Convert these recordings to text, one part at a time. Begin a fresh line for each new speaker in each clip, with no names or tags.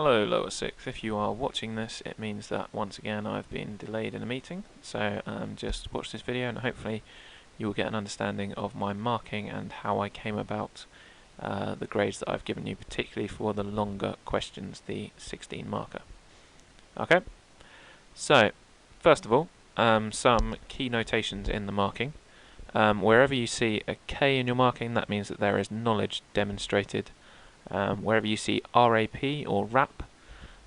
Hello Lower Sixth, if you are watching this it means that once again I've been delayed in a meeting, so just watch this video and hopefully you will get an understanding of my marking and how I came about the grades that I've given you, particularly for the longer questions, the 16 marker. Okay, so first of all, some key notations in the marking. Wherever you see a K in your marking, that means that there is knowledge demonstrated. Wherever you see RAP or RAP,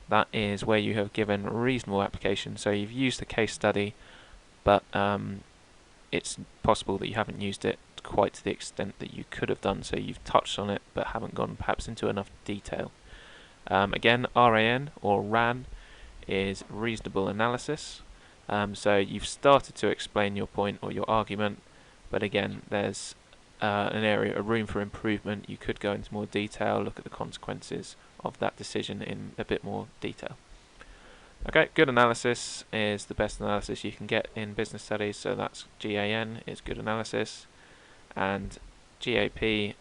that is where you have given reasonable application. So you've used the case study, but it's possible that you haven't used it quite to the extent that you could have done. So you've touched on it, but haven't gone perhaps into enough detail. Again, RAN or RAN is reasonable analysis. So you've started to explain your point or your argument, but again, there's an area, a room for improvement. You could go into more detail, look at the consequences of that decision in a bit more detail. Okay, good analysis is the best analysis you can get in business studies, so that's GAN is good analysis, and GAP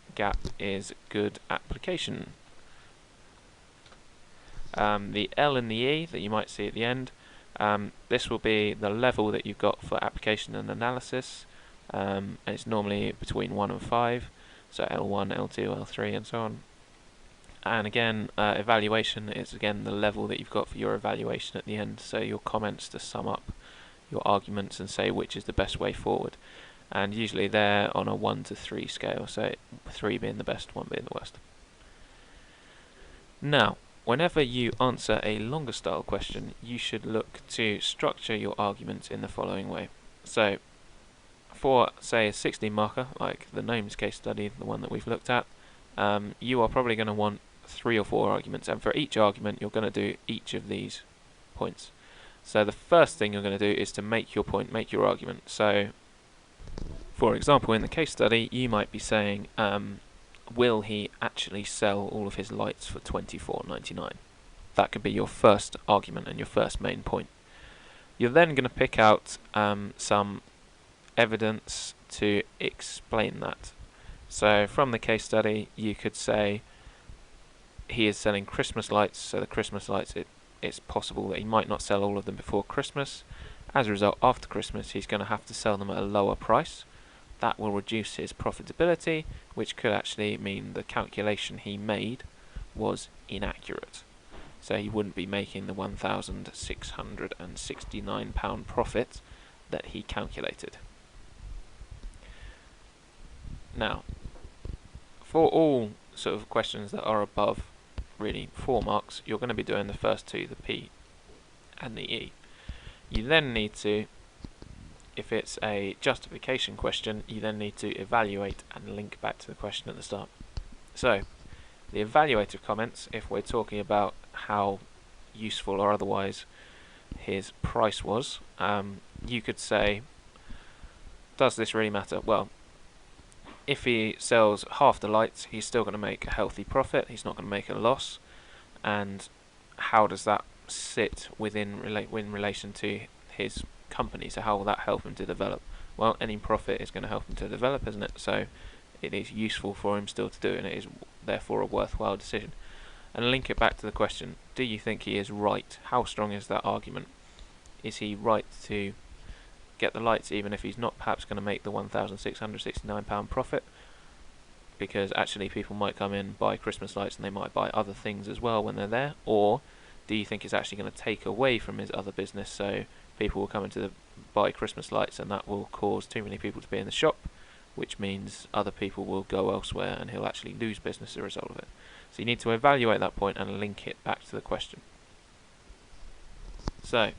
is good application. The L and the E that you might see at the end, this will be the level that you've got for application and analysis. And it's normally between 1 and 5, so L1, L2, L3 and so on. And again, evaluation is again the level that you've got for your evaluation at the end, so your comments to sum up your arguments and say which is the best way forward. And usually they're on a 1 to 3 scale, so 3 being the best, 1 being the worst. Now, whenever you answer a longer style question, you should look to structure your arguments in the following way. So, for, say, a 16 marker, like the Gnomes case study, the one that we've looked at, you are probably going to want 3 or 4 arguments, and for each argument you're going to do each of these points. So the first thing you're going to do is to make your point, make your argument. So, for example, in the case study, you might be saying, will he actually sell all of his lights for $24.99? That could be your first argument and your first main point. You're then going to pick out some evidence to explain that. So from the case study you could say he is selling Christmas lights, so the Christmas lights, it's possible that he might not sell all of them before Christmas. As a result, after Christmas he's going to have to sell them at a lower price. That will reduce his profitability, which could actually mean the calculation he made was inaccurate. So he wouldn't be making the £1,669 profit that he calculated. Now, for all sort of questions that are above really 4 marks, you're going to be doing the first 2, the P and the E. You then need to, if it's a justification question, you then need to evaluate and link back to the question at the start. So, the evaluative comments, if we're talking about how useful or otherwise his price was, you could say, does this really matter? Well, if he sells half the lights, he's still going to make a healthy profit, he's not going to make a loss. And how does that sit in relation to his company? So how will that help him to develop? Well, any profit is going to help him to develop, isn't it? So it is useful for him still to do, and it is therefore a worthwhile decision. And link it back to the question, do you think he is right? How strong is that argument? Is he right to get the lights even if he's not perhaps going to make the £1,669 profit? Because actually people might come in, buy Christmas lights, and they might buy other things as well when they're there. Or do you think it's actually going to take away from his other business, so people will come into buy Christmas lights and that will cause too many people to be in the shop, which means other people will go elsewhere and he'll actually lose business as a result of it. So you need to evaluate that point and link it back to the question. So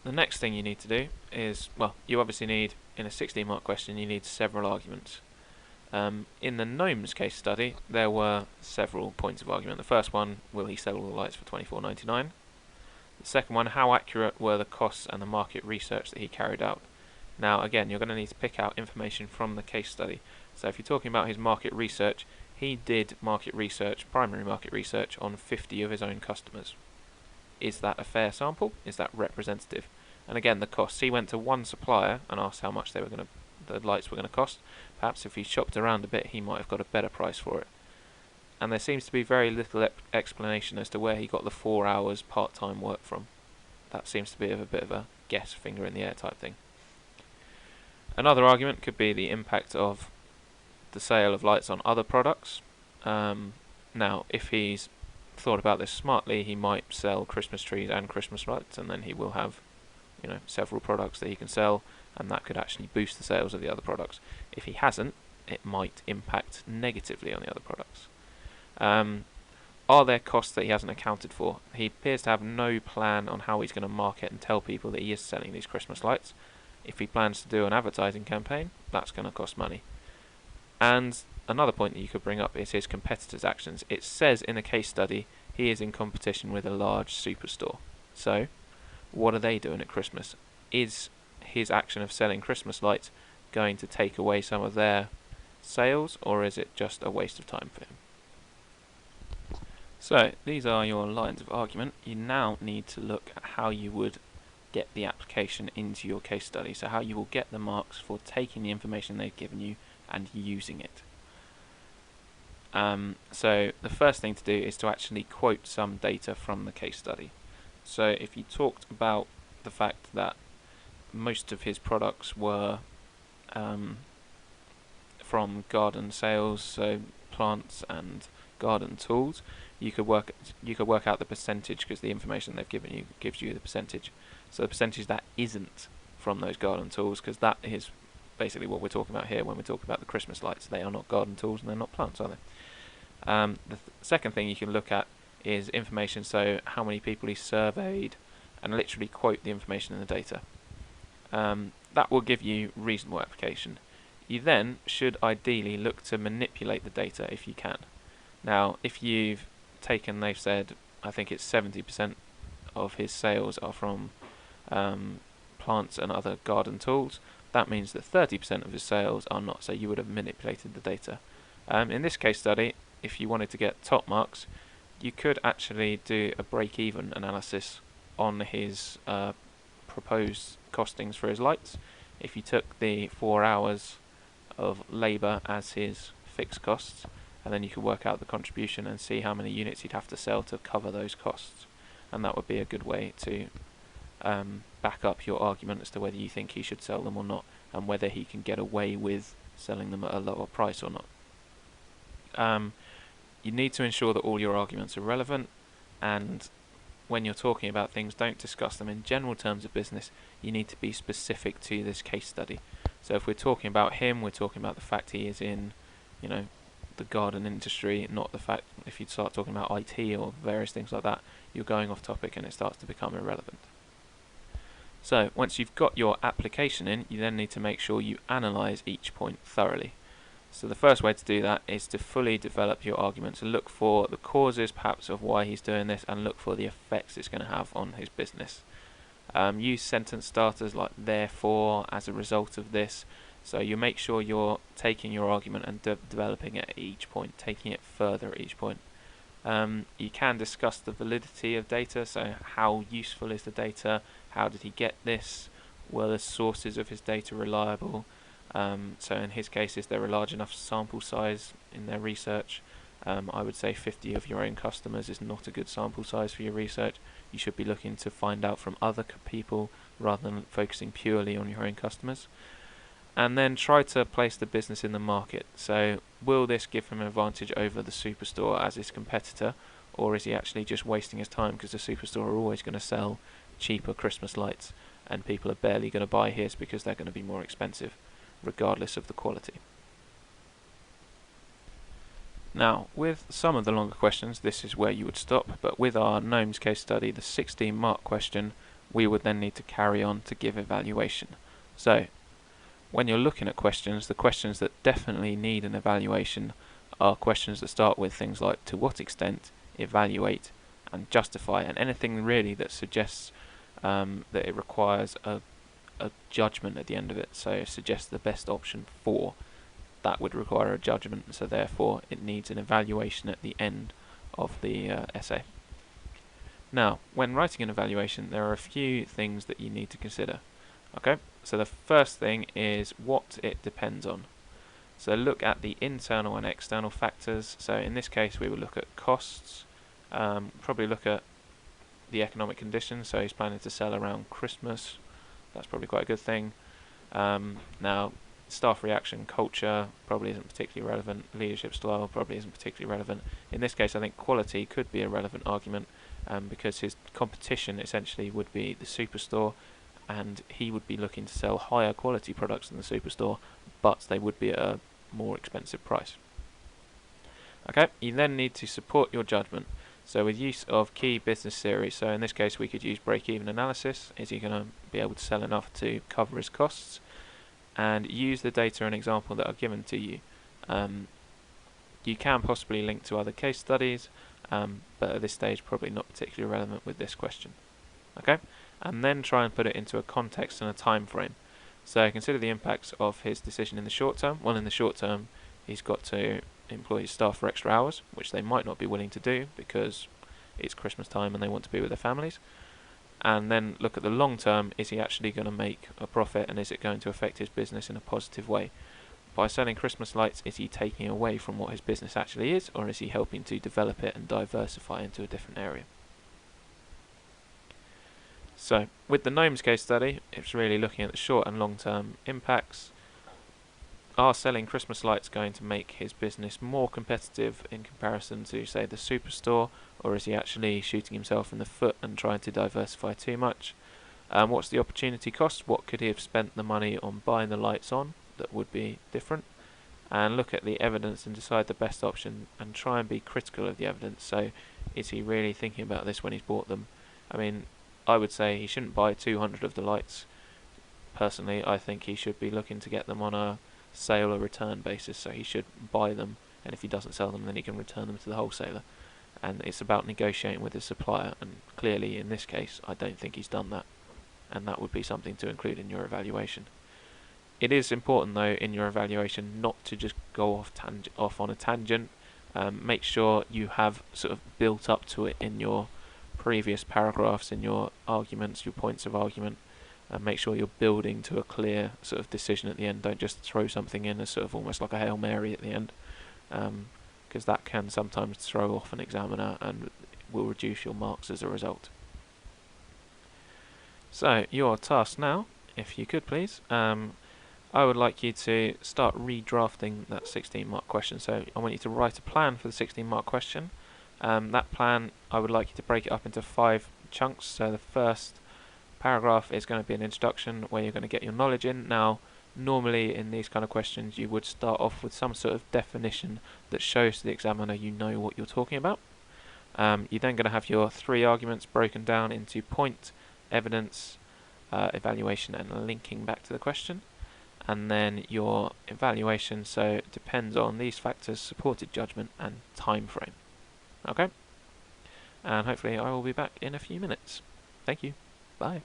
the next thing you need to do is, well, you obviously need, in a 16 mark question, you need several arguments. In the Gnomes case study, there were several points of argument. The first one, will he sell all the lights for $24.99? The second one, how accurate were the costs and the market research that he carried out? Now, again, you're going to need to pick out information from the case study. So if you're talking about his market research, he did market research, primary market research, on 50 of his own customers. Is that a fair sample? Is that representative? And again, the costs. He went to one supplier and asked how much the lights were going to cost. Perhaps if he shopped around a bit, he might have got a better price for it. and there seems to be very little explanation as to where he got the 4 hours part-time work from. That seems to be a bit of a guess, finger in the air type thing. Another argument could be the impact of the sale of lights on other products. Now, if he's thought about this smartly, he might sell Christmas trees and Christmas lights, and then he will have, several products that he can sell, and that could actually boost the sales of the other products. If he hasn't, it might impact negatively on the other products. Are there costs that he hasn't accounted for? He appears to have no plan on how he's going to market and tell people that he is selling these Christmas lights. If he plans to do an advertising campaign, that's going to cost money. And another point that you could bring up is his competitors' actions. It says in a case study he is in competition with a large superstore. So, what are they doing at Christmas? Is his action of selling Christmas lights going to take away some of their sales, or is it just a waste of time for him? So, these are your lines of argument. You now need to look at how you would get the application into your case study. So how you will get the marks for taking the information they've given you and using it. So the first thing to do is to actually quote some data from the case study. So if you talked about the fact that most of his products were from garden sales, so plants and garden tools, you could work out the percentage, because the information they've given you gives you the percentage. So the percentage that isn't from those garden tools, because that is basically what we're talking about here when we talk about the Christmas lights. They are not garden tools and they're not plants, are they? The second thing you can look at is information, so how many people he surveyed, and literally quote the information in the data. That will give you reasonable application. You then should ideally look to manipulate the data if you can. Now, if you've taken, they've said, I think it's 70% of his sales are from plants and other garden tools, that means that 30% of his sales are not, so you would have manipulated the data. In this case study, if you wanted to get top marks, you could actually do a break-even analysis on his proposed costings for his lights. If you took the 4 hours of labour as his fixed costs, and then you could work out the contribution and see how many units he'd have to sell to cover those costs. And that would be a good way to back up your argument as to whether you think he should sell them or not, and whether he can get away with selling them at a lower price or not. You need to ensure that all your arguments are relevant, and when you're talking about things, don't discuss them in general terms of business. You need to be specific to this case study. So if we're talking about him, we're talking about the fact he is in, the garden industry, not the fact if you start talking about IT or various things like that, you're going off topic and it starts to become irrelevant. So once you've got your application in, you then need to make sure you analyse each point thoroughly. So the first way to do that is to fully develop your argument, to look for the causes perhaps of why he's doing this, and look for the effects it's going to have on his business. Use sentence starters like therefore, as a result of this. So you make sure you're taking your argument and developing it at each point, taking it further at each point. You can discuss the validity of data, so how useful is the data, how did he get this, were the sources of his data reliable. So in his case, is there a large enough sample size in their research? I would say 50 of your own customers is not a good sample size for your research. You should be looking to find out from other people rather than focusing purely on your own customers. And then try to place the business in the market. So will this give him an advantage over the superstore as his competitor, or is he actually just wasting his time because the superstore are always going to sell cheaper Christmas lights and people are barely going to buy his because they're going to be more expensive regardless of the quality. Now, with some of the longer questions, this is where you would stop, but with our Gnomes case study, the 16 mark question, we would then need to carry on to give evaluation. So, when you're looking at questions, the questions that definitely need an evaluation are questions that start with things like to what extent, evaluate, and justify, and anything really that suggests that it requires a judgment at the end of it, so suggests the best option for. That would require a judgment, so therefore it needs an evaluation at the end of the essay. Now, when writing an evaluation, there are a few things that you need to consider. Okay, so the first thing is what it depends on. So look at the internal and external factors. So in this case we will look at costs, probably look at the economic conditions. So he's planning to sell around Christmas, that's probably quite a good thing. Now staff reaction, culture probably isn't particularly relevant, leadership style probably isn't particularly relevant. In this case I think quality could be a relevant argument, because his competition essentially would be the superstore, and he would be looking to sell higher quality products than the superstore, but they would be at a more expensive price. Okay, you then need to support your judgment. So with use of key business theory, so in this case we could use break-even analysis. Is he going to be able to sell enough to cover his costs? And use the data and example that are given to you. You can possibly link to other case studies, but at this stage probably not particularly relevant with this question. Okay, and then try and put it into a context and a time frame. So consider the impacts of his decision in the short term. Well, in the short term he's got to employ his staff for extra hours, which they might not be willing to do because it's Christmas time and they want to be with their families. And then look at the long term, is he actually going to make a profit, and is it going to affect his business in a positive way? By selling Christmas lights, is he taking away from what his business actually is, or is he helping to develop it and diversify into a different area? So with the Gnomes case study, it's really looking at the short and long term impacts. Are selling Christmas lights going to make his business more competitive in comparison to, say, the superstore, or is he actually shooting himself in the foot and trying to diversify too much? What's the opportunity cost? What could he have spent the money on buying the lights on that would be different? And look at the evidence and decide the best option, and try and be critical of the evidence. So is he really thinking about this when he's bought them? I mean, I would say he shouldn't buy 200 of the lights. Personally, I think he should be looking to get them on a sale or return basis, so he should buy them, and if he doesn't sell them then he can return them to the wholesaler. And it's about negotiating with his supplier, and clearly in this case I don't think he's done that, and that would be something to include in your evaluation. It is important though in your evaluation not to just go off on a tangent. Make sure you have sort of built up to it in your previous paragraphs, in your arguments, your points of argument, and make sure you're building to a clear sort of decision at the end. Don't just throw something in as sort of almost like a Hail Mary at the end, because that can sometimes throw off an examiner and will reduce your marks as a result. So your task now, if you could please, I would like you to start redrafting that 16-mark question. So I want you to write a plan for the 16-mark question. That plan, I would like you to break it up into 5 chunks. So the first paragraph is going to be an introduction where you're going to get your knowledge in. Now, normally in these kind of questions you would start off with some sort of definition that shows to the examiner you know what you're talking about. You're then going to have your 3 arguments broken down into point, evidence, evaluation, and linking back to the question. And then your evaluation, so it depends on these factors: supported judgment and time frame. Okay? And hopefully I will be back in a few minutes. Thank you. Bye.